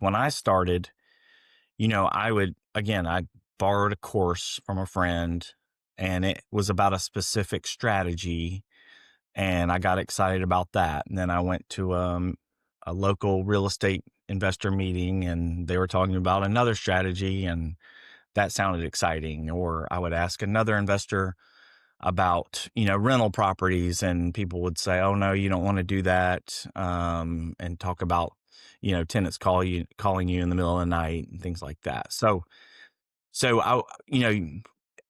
When I started, I borrowed a course from a friend and it was about a specific strategy and I got excited about that. And then I went to a local real estate investor meeting and they were talking about another strategy and that sounded exciting. Or I would ask another investor about, rental properties and people would say, oh no, you don't want to do that. And talk about, tenants calling you in the middle of the night and things like that. So I,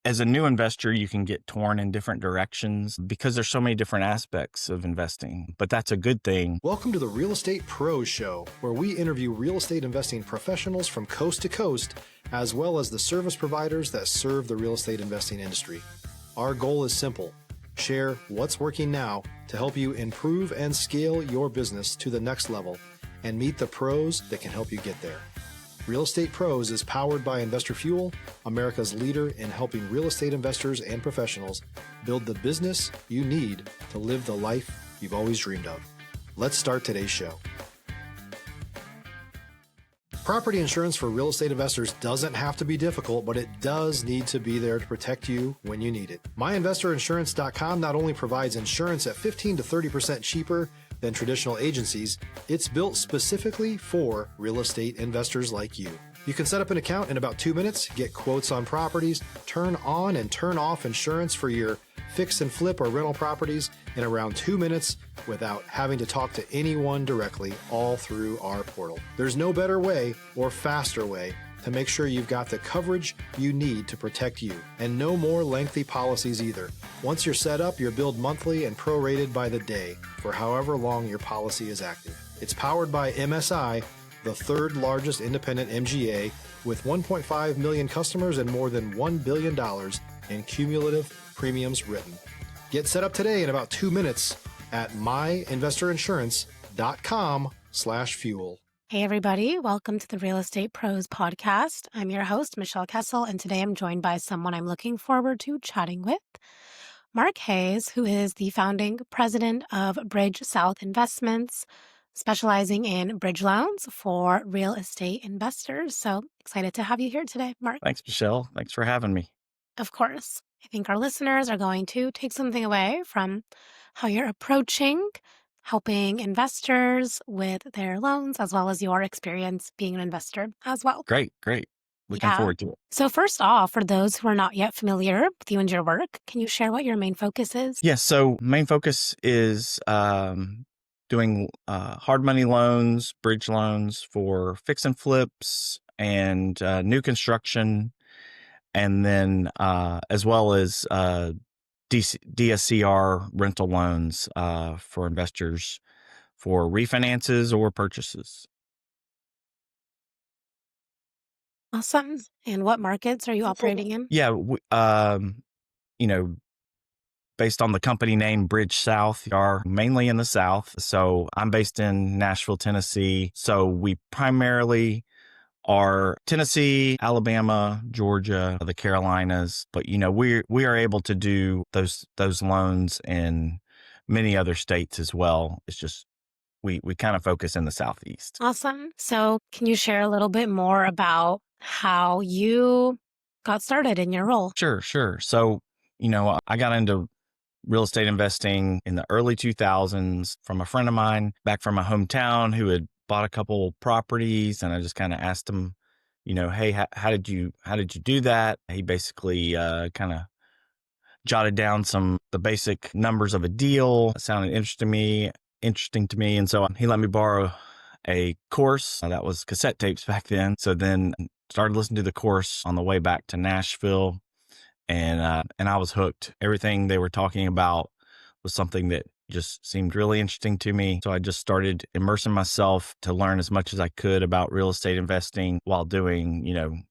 as a new investor, you can get torn in different directions because there's so many different aspects of investing, but that's a good thing. Welcome to the Real Estate Pros Show, where we interview real estate investing professionals from coast to coast, as well as the service providers that serve the real estate investing industry. Our goal is simple: share what's working now to help you improve and scale your business to the next level and meet the pros that can help you get there. Real Estate Pros is powered by Investor Fuel, America's leader in helping real estate investors and professionals build the business you need to live the life you've always dreamed of. Let's start today's show. Property insurance for real estate investors doesn't have to be difficult, but it does need to be there to protect you when you need it. MyInvestorInsurance.com not only provides insurance at 15 to 30% cheaper than traditional agencies, it's built specifically for real estate investors like you. You can set up an account in about 2 minutes, get quotes on properties, turn on and turn off insurance for your fix and flip or rental properties in around 2 minutes without having to talk to anyone directly, all through our portal. There's no better way or faster way to make sure you've got the coverage you need to protect you, and no more lengthy policies either. Once you're set up, you're billed monthly and prorated by the day for however long your policy is active. It's powered by MSI, the third largest independent MGA, with 1.5 million customers and more than $1 billion in cumulative premiums written. Get set up today in about 2 minutes at myinvestorinsurance.com/fuel. Hey everybody, welcome to the Real Estate Pros podcast. I'm your host, Michelle Kesil, and today I'm joined by someone I'm looking forward to chatting with, Mark Hayes, who is the founding president of Bridge South Investments, specializing in bridge loans for real estate investors. So excited to have you here today, Mark. Thanks, Michelle. Thanks for having me. Of course. I think our listeners are going to take something away from how you're approaching helping investors with their loans, as well as your experience being an investor as well. Great. Looking forward to it. So first off, for those who are not yet familiar with you and your work, can you share what your main focus is? Yes. So main focus is doing hard money loans, bridge loans for fix and flips and new construction, and then as well as DSCR rental loans for investors for refinances or purchases. Awesome. And what markets are you operating in? Yeah, based on the company name Bridge South, we are mainly in the South. So I'm based in Nashville, Tennessee. So we primarily are Tennessee, Alabama, Georgia, the Carolinas, but we are able to do those loans in many other states as well. It's just we kind of focus in the Southeast. Awesome. So can you share a little bit more about how you got started in your role? Sure. So, I got into real estate investing in the early 2000s from a friend of mine back from my hometown who had bought a couple properties, and I just kind of asked him, hey, how did you do that? He basically kind of jotted down the basic numbers of a deal. It sounded interesting to me, and so he let me borrow a course that was cassette tapes back then. So then started listening to the course on the way back to Nashville, and I was hooked. Everything they were talking about was something that just seemed really interesting to me. So I just started immersing myself to learn as much as I could about real estate investing while doing,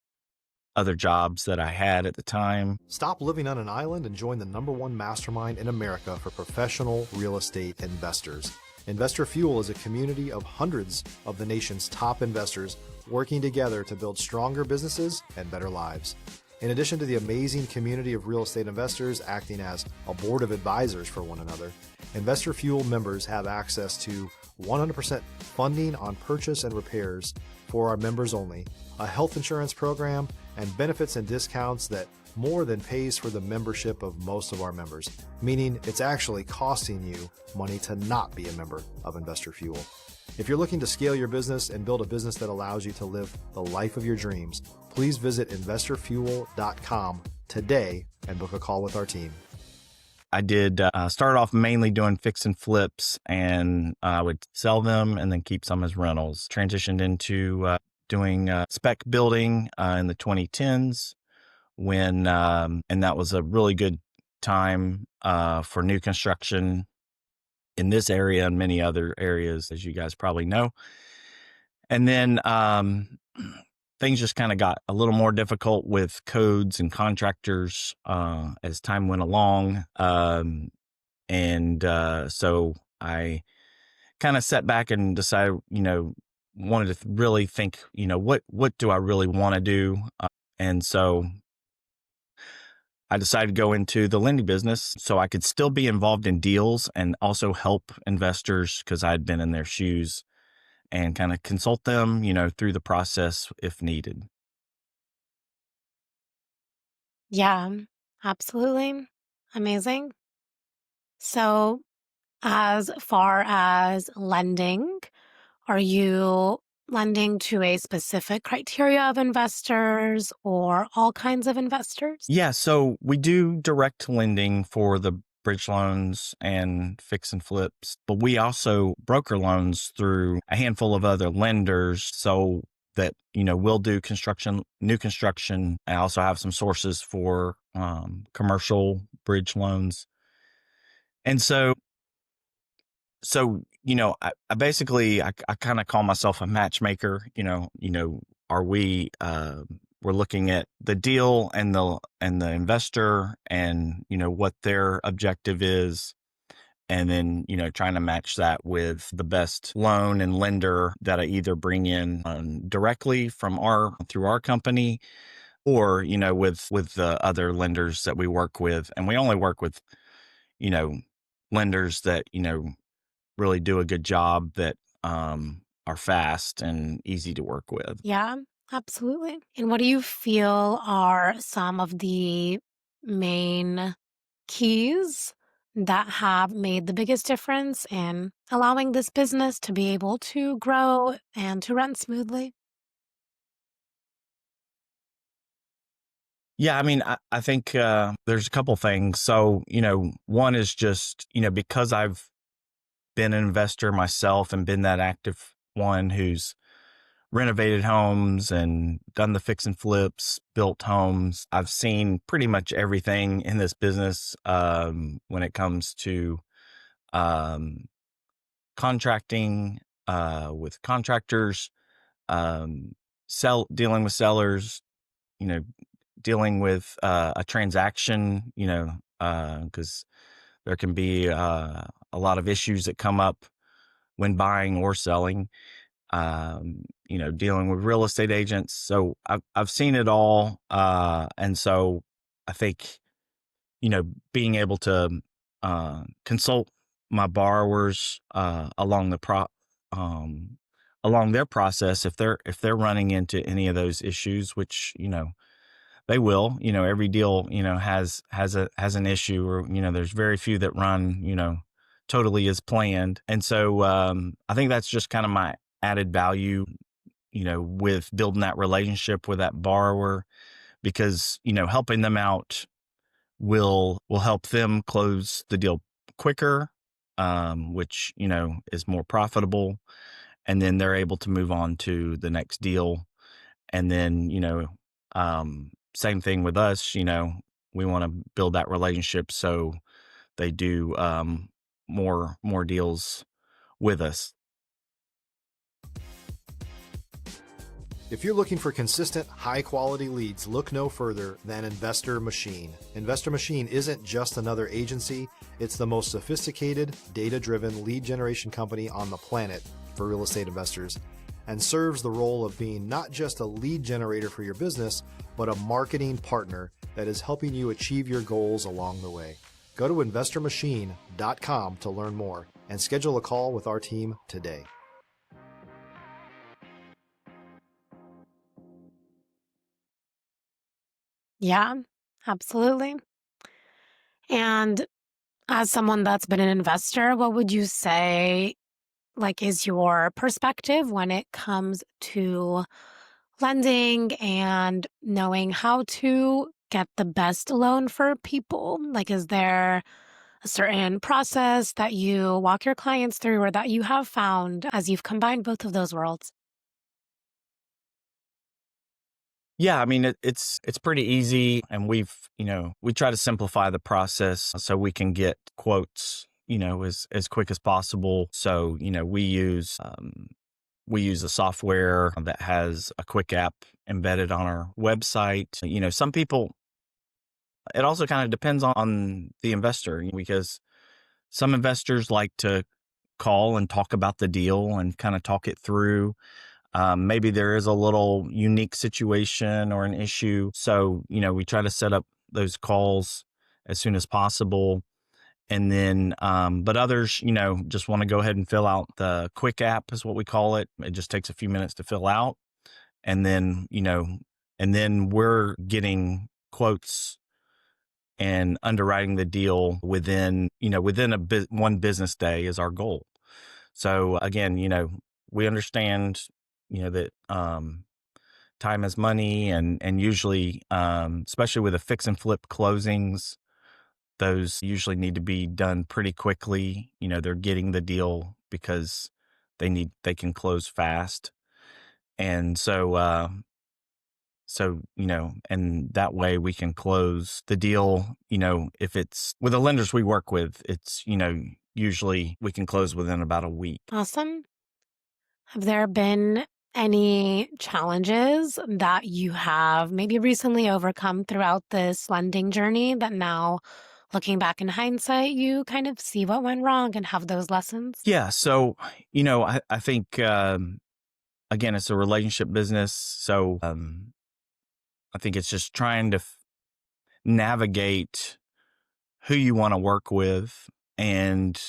other jobs that I had at the time. Stop living on an island and join the #1 mastermind in America for professional real estate investors. Investor Fuel is a community of hundreds of the nation's top investors working together to build stronger businesses and better lives. In addition to the amazing community of real estate investors acting as a board of advisors for one another, Investor Fuel members have access to 100% funding on purchase and repairs for our members only, a health insurance program, and benefits and discounts that more than pays for the membership of most of our members, meaning it's actually costing you money to not be a member of Investor Fuel. If you're looking to scale your business and build a business that allows you to live the life of your dreams, please visit investorfuel.com today and book a call with our team. I did start off mainly doing fix and flips, and I would sell them and then keep some as rentals. Transitioned into doing spec building in the 2010s when, and that was a really good time for new construction in this area and many other areas, as you guys probably know. And then things just kind of got a little more difficult with codes and contractors as time went along. So I kind of sat back and decided, wanted to really think, what do I really want to do? And so I decided to go into the lending business so I could still be involved in deals and also help investors because I'd been in their shoes and kind of consult them, through the process if needed. Yeah, absolutely. Amazing. So, as far as lending, are you lending to a specific criteria of investors or all kinds of investors? Yeah, so we do direct lending for the bridge loans and fix and flips, but we also broker loans through a handful of other lenders so that, we'll do new construction. I also have some sources for commercial bridge loans. And I basically, I kind of call myself a matchmaker. Are we, we're looking at the deal and the investor and, what their objective is. And then, trying to match that with the best loan and lender that I either bring in directly through our company or, with the other lenders that we work with. And we only work with, lenders that, really do a good job that are fast and easy to work with. Yeah, absolutely. And what do you feel are some of the main keys that have made the biggest difference in allowing this business to be able to grow and to run smoothly? Yeah, I mean, I think there's a couple things. So, one is just, because I've been an investor myself and been that active one who's renovated homes and done the fix and flips, built homes. I've seen pretty much everything in this business when it comes to um, contracting with contractors, dealing with sellers, you know, dealing with a transaction, because there can be a lot of issues that come up when buying or selling. Dealing with real estate agents. So I've seen it all. And so I think, being able to consult my borrowers along their process if they're running into any of those issues, which, they will, every deal, has an issue, or, there's very few that run, totally as planned. And so I think that's just kind of my added value, with building that relationship with that borrower, because, helping them out will help them close the deal quicker, which, is more profitable. And then they're able to move on to the next deal. And then, same thing with us, we want to build that relationship so they do more deals with us. If you're looking for consistent, high-quality leads, look no further than Investor Machine. Investor Machine isn't just another agency. It's the most sophisticated, data-driven lead generation company on the planet for real estate investors, and serves the role of being not just a lead generator for your business, but a marketing partner that is helping you achieve your goals along the way. Go to investormachine.com to learn more and schedule a call with our team today. Yeah, absolutely. And as someone that's been an investor, what would you say like is your perspective when it comes to lending and knowing how to get the best loan for people? Like, is there a certain process that you walk your clients through or that you have found as you've combined both of those worlds? Yeah, I mean it's pretty easy, and we try to simplify the process so we can get quotes, as quick as possible. So, we use a software that has a quick app embedded on our website. Some people, it also kind of depends on the investor, because some investors like to call and talk about the deal and kind of talk it through. Maybe there is a little unique situation or an issue. So, we try to set up those calls as soon as possible. And then, but others, just want to go ahead and fill out the quick app, is what we call it. It just takes a few minutes to fill out. And then, we're getting quotes and underwriting the deal within one business day is our goal. So again, we understand, that, time is money, and usually, especially with the fix and flip closings, those usually need to be done pretty quickly. They're getting the deal because they can close fast. And and that way we can close the deal, if it's with the lenders we work with, it's, usually we can close within about a week. Awesome. Have there been any challenges that you have maybe recently overcome throughout this lending journey that now, looking back in hindsight, you kind of see what went wrong and have those lessons? Yeah. So, I think, again, it's a relationship business. So, I think it's just trying to navigate who you want to work with, and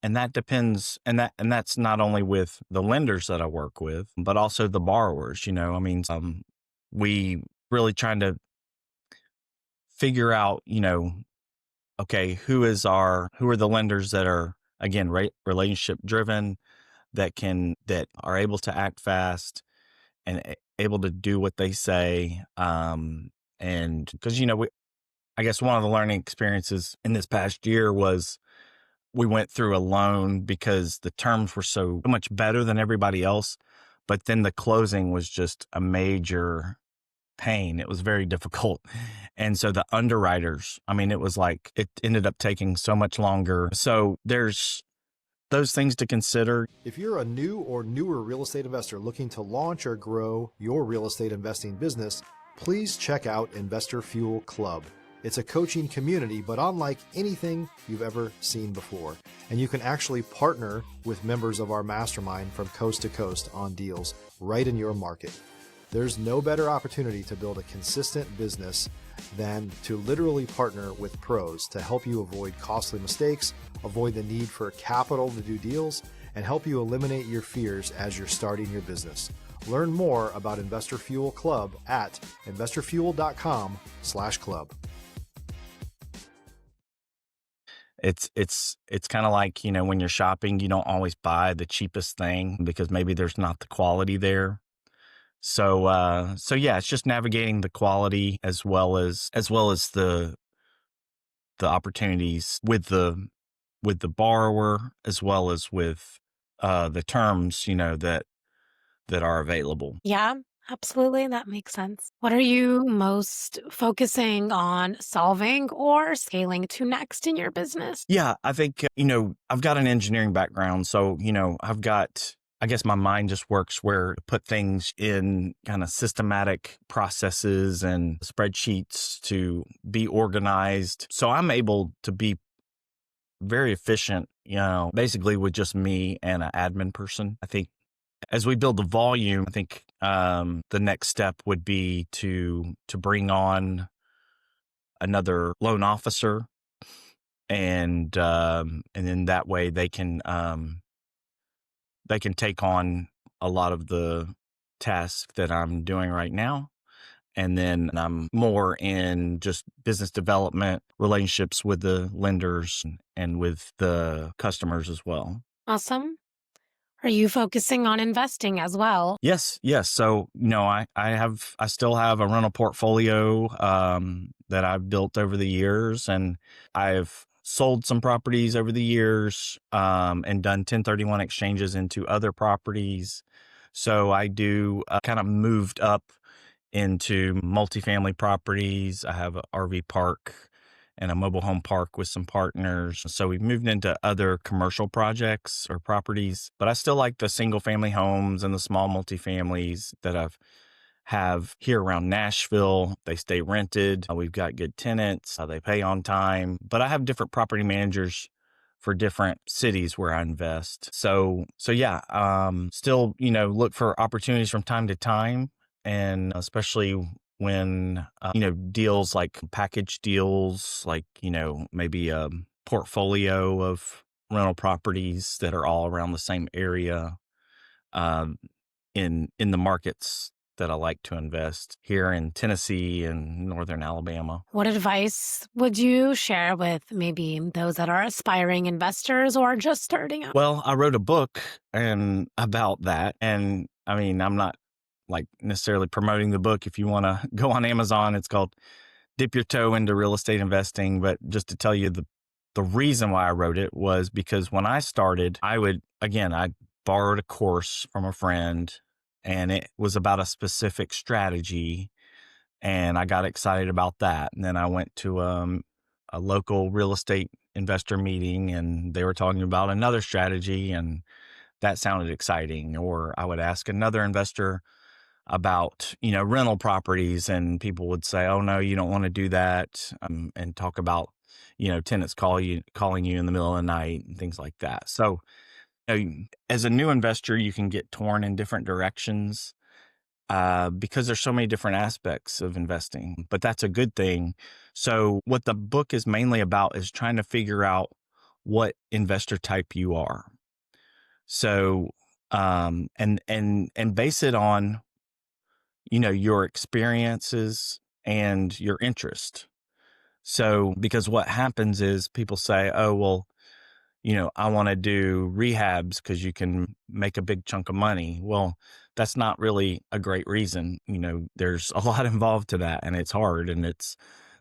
that depends, and that's not only with the lenders that I work with, but also the borrowers. I mean, we really trying to figure out, okay, who are the lenders that are, again, relationship driven, that are able to act fast and able to do what they say. And because, I guess one of the learning experiences in this past year was we went through a loan because the terms were so much better than everybody else, but then the closing was just a major pain. It was very difficult. And so the underwriters, I mean, it was like it ended up taking so much longer. So there's those things to consider. If you're a new or newer real estate investor looking to launch or grow your real estate investing business, please check out Investor Fuel Club. It's a coaching community, but unlike anything you've ever seen before. And you can actually partner with members of our mastermind from coast to coast on deals right in your market. There's no better opportunity to build a consistent business than to literally partner with pros to help you avoid costly mistakes, avoid the need for capital to do deals, and help you eliminate your fears as you're starting your business. Learn more about Investor Fuel Club at investorfuel.com/club. It's kind of like, when you're shopping, you don't always buy the cheapest thing because maybe there's not the quality there. So yeah, it's just navigating the quality as well as the opportunities with the borrower, as well as with the terms, that are available. Yeah, absolutely. That makes sense. What are you most focusing on solving or scaling to next in your business? Yeah, I think, I've got an engineering background. So, I guess my mind just works where to put things in kind of systematic processes and spreadsheets to be organized. So I'm able to be very efficient, basically with just me and an admin person. I think as we build the volume, I think, the next step would be to bring on another loan officer, and then that way they can take on a lot of the tasks that I'm doing right now. And then I'm more in just business development, relationships with the lenders and with the customers as well. Awesome. Are you focusing on investing as well? Yes. So, I still have a rental portfolio that I've built over the years, and I've sold some properties over the years and done 1031 exchanges into other properties. So I do kind of moved up into multifamily properties. I have an RV park and a mobile home park with some partners. So we've moved into other commercial projects or properties, but I still like the single family homes and the small multifamilies that have here around Nashville. They stay rented. We've got good tenants. They pay on time, but I have different property managers for different cities where I invest. So yeah, still, look for opportunities from time to time. And especially when, deals like package deals, like, maybe a portfolio of rental properties that are all around the same area, um, in the markets that I like to invest here in Tennessee and northern Alabama. What advice would you share with maybe those that are aspiring investors or just starting out? Well, I wrote a book about that. And I mean, I'm not like necessarily promoting the book. If you want to go on Amazon, it's called Dip Your Toe into Real Estate Investing. But just to tell you, the reason why I wrote it was because when I started, I borrowed a course from a friend, and it was about a specific strategy. And I got excited about that. And then I went to a local real estate investor meeting, and they were talking about another strategy, and that sounded exciting. Or I would ask another investor about, rental properties, and people would say, "Oh no, you don't want to do that," and talk about, tenants calling you in the middle of the night and things like that. So, as a new investor, you can get torn in different directions because there's so many different aspects of investing, but that's a good thing. So what the book is mainly about is trying to figure out what investor type you are. So, and base it on, your experiences and your interest. So, because what happens is people say, "Oh, well, I want to do rehabs because you can make a big chunk of money." Well, that's not really a great reason. There's a lot involved to that, and it's hard. And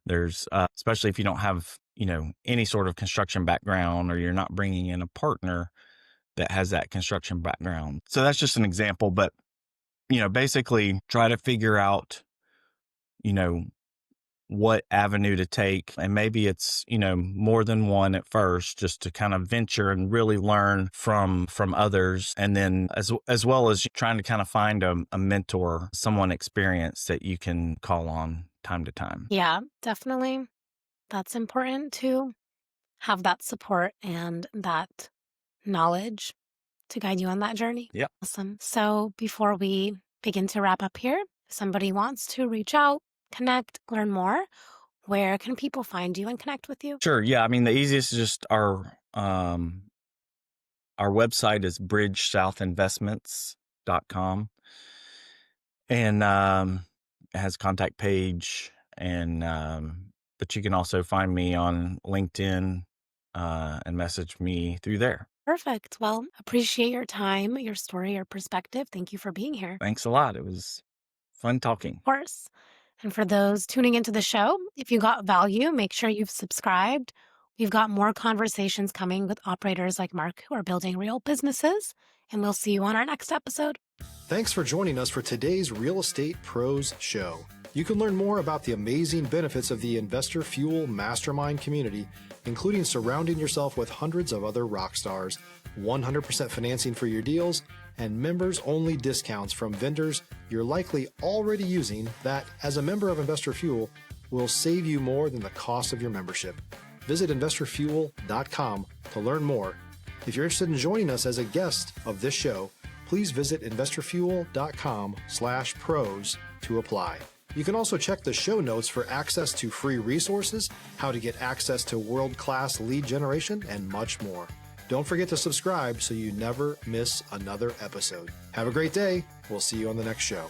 there's, especially if you don't have, any sort of construction background, or you're not bringing in a partner that has that construction background. So that's just an example. But, basically try to figure out, you know, what avenue to take. And maybe it's, more than one at first, just to kind of venture and really learn from others. And then as well as trying to kind of find a mentor, someone experienced that you can call on time to time. Yeah, definitely. That's important to have that support and that knowledge to guide you on that journey. Yeah. Awesome. So before we begin to wrap up here, if somebody wants to reach out, connect, learn more, where can people find you and connect with you? Sure. Yeah. I mean, the easiest is just our website is bridgesouthinvestments.com, and it has a contact page. And but you can also find me on LinkedIn and message me through there. Perfect. Well, appreciate your time, your story, your perspective. Thank you for being here. Thanks a lot. It was fun talking. Of course. And for those tuning into the show, if you got value, make sure you've subscribed. We've got more conversations coming with operators like Mark who are building real businesses, and we'll see you on our next episode. Thanks for joining us for today's Real Estate Pros Show. You can learn more about the amazing benefits of the Investor Fuel Mastermind community, including surrounding yourself with hundreds of other rock stars, 100% financing for your deals, and members-only discounts from vendors you're likely already using that, as a member of Investor Fuel, will save you more than the cost of your membership. Visit investorfuel.com to learn more. If you're interested in joining us as a guest of this show, please visit investorfuel.com/pros to apply. You can also check the show notes for access to free resources, how to get access to world-class lead generation, and much more. Don't forget to subscribe so you never miss another episode. Have a great day. We'll see you on the next show.